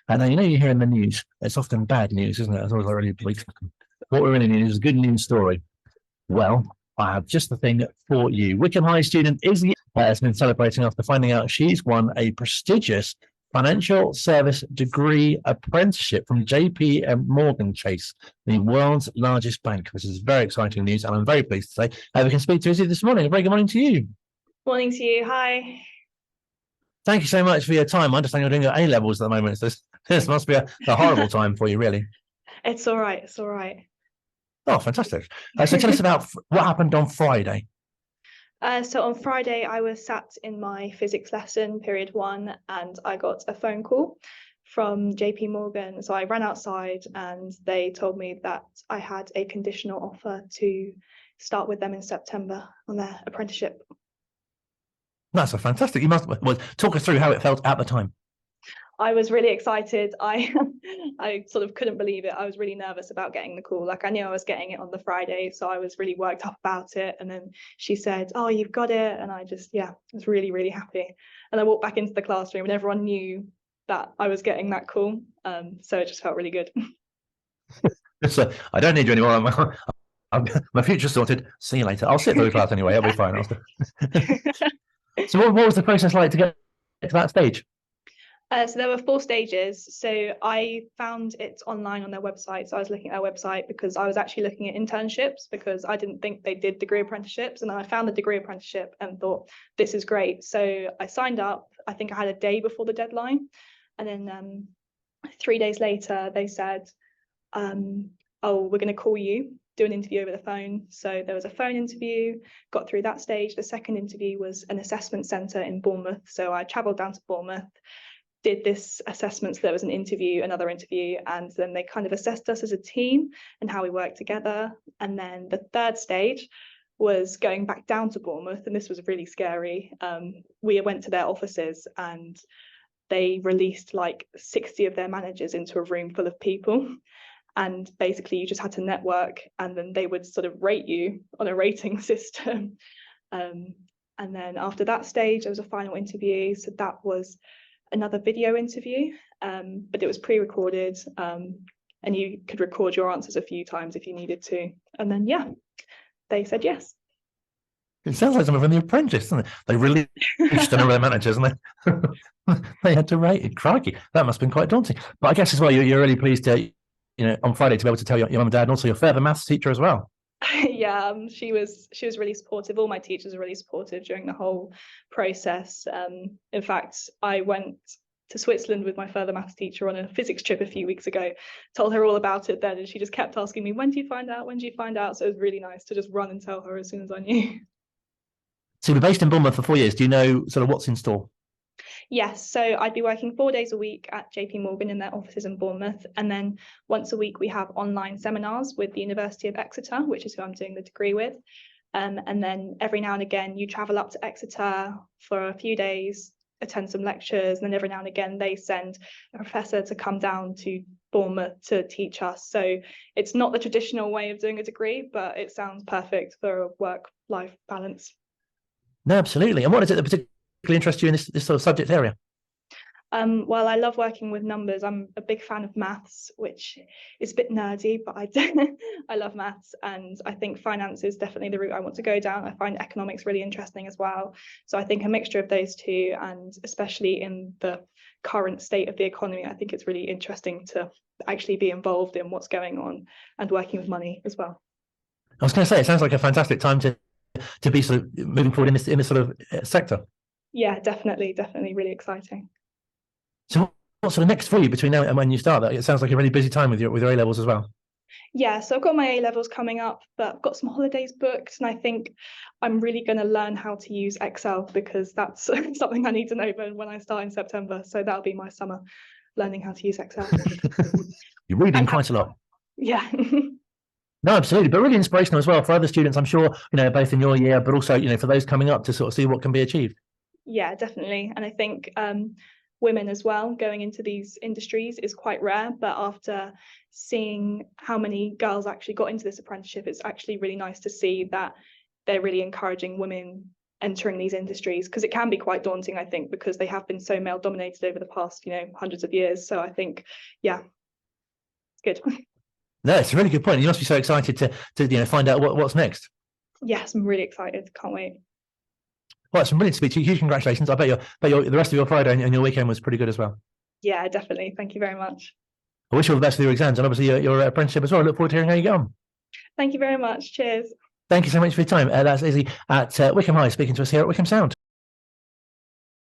And you know, you hear in the news, it's often bad news, isn't it? It's always like really bleak. What we really need is a good news story. Well, I have just the thing for you. Wycombe High student Izzy has been celebrating after finding out she's won a prestigious Financial Service Degree Apprenticeship from JPMorgan Chase, the world's largest bank. This is very exciting news, and I'm very pleased to say we can speak to Izzy this morning. A very good morning to you. Morning to you. Hi. Thank you so much for your time. I understand you're doing your A-levels at the moment. So this must be a horrible time for you, really. It's all right. It's all right. Oh, fantastic. So tell us about what happened on Friday. So on Friday, I was sat in my physics lesson, period 1, and I got a phone call from JPMorgan. So I ran outside and they told me that I had a conditional offer to start with them in September on their apprenticeship. That's a fantastic. You must talk us through how it felt at the time. I was really excited. I sort of couldn't believe it. I was really nervous about getting the call. Like, I knew I was getting it on the Friday, so I was really worked up about it. And then she said, "Oh, you've got it." And I just, was really, really happy. And I walked back into the classroom and everyone knew that I was getting that call. So it just felt really good. So I don't need you anymore. My future's sorted. See you later. I'll sit through the class anyway. I'll be fine. So what was the process like to get to that stage? So there were 4 stages. So I found it online on their website. So I was looking at their website because I was actually looking at internships because I didn't think they did degree apprenticeships. And then I found the degree apprenticeship and thought, this is great. So I signed up. I think I had a day before the deadline. And then 3 days later, they said, oh, we're going to call you, do an interview over the phone. So there was a phone interview, got through that stage. The second interview was an assessment centre in Bournemouth. So I travelled down to Bournemouth, did this assessment. So there was an interview, another interview, and then they kind of assessed us as a team and how we work together. And then the third stage was going back down to Bournemouth, and this was really scary. We went to their offices and they released like 60 of their managers into a room full of people. And basically you just had to network, and then they would sort of rate you on a rating system. And then after that stage, there was a final interview. So that was another video interview, but it was pre-recorded, and you could record your answers a few times if you needed to. And then, they said yes. It sounds like something from The Apprentice, doesn't it? They released a number of their managers and they had to rate it. Crikey, that must have been quite daunting. But I guess as well, you're really pleased to, on Friday to be able to tell your mum and dad, and also your further maths teacher as well. Yeah, she was really supportive. All my teachers were really supportive during the whole process. In fact, I went to Switzerland with my further maths teacher on a physics trip a few weeks ago, told her all about it then, and she just kept asking me, when do you find out? When do you find out? So it was really nice to just run and tell her as soon as I knew. So you're based in Bournemouth for 4 years. Do you know sort of what's in store? Yes, so I'd be working 4 days a week at JPMorgan in their offices in Bournemouth. And then once a week, we have online seminars with the University of Exeter, which is who I'm doing the degree with. And then every now and again, you travel up to Exeter for a few days, attend some lectures, and then every now and again, they send a professor to come down to Bournemouth to teach us. So it's not the traditional way of doing a degree, but it sounds perfect for a work-life balance. No, absolutely. And what is it that particularly interests you in this sort of subject area? Well, I love working with numbers. I'm a big fan of maths, which is a bit nerdy, but I love maths, and I think finance is definitely the route I want to go down. I find economics really interesting as well. So I think a mixture of those two, and especially in the current state of the economy, I think it's really interesting to actually be involved in what's going on and working with money as well. I was going to say, it sounds like a fantastic time to be sort of moving forward in this sort of sector. Yeah, definitely really exciting. So what's sort of next for you between now and when you start that? It sounds like a really busy time with your A-levels as well. Yeah, so I've got my A-levels coming up, but I've got some holidays booked, and I think I'm really going to learn how to use Excel, because that's something I need to know when I start in September. So that'll be my summer, learning how to use Excel. You're reading quite a lot. Yeah. No, absolutely, but really inspirational as well for other students, I'm sure, both in your year, but also, for those coming up to sort of see what can be achieved. Yeah, definitely. And I think women as well going into these industries is quite rare, but after seeing how many girls actually got into this apprenticeship, it's actually really nice to see that they're really encouraging women entering these industries, because it can be quite daunting, I think, because they have been so male dominated over the past, hundreds of years. So I think, yeah, it's good. No, it's a really good point. You must be so excited to find out what's next. Yes, I'm really excited. Can't wait. Well, it's been brilliant to speak to you. Huge congratulations. I bet the rest of your Friday and your weekend was pretty good as well. Yeah, definitely. Thank you very much. I wish you all the best with your exams and obviously your apprenticeship as well. I look forward to hearing how you get on. Thank you very much. Cheers. Thank you so much for your time. That's Izzy at Wycombe High speaking to us here at Wycombe Sound.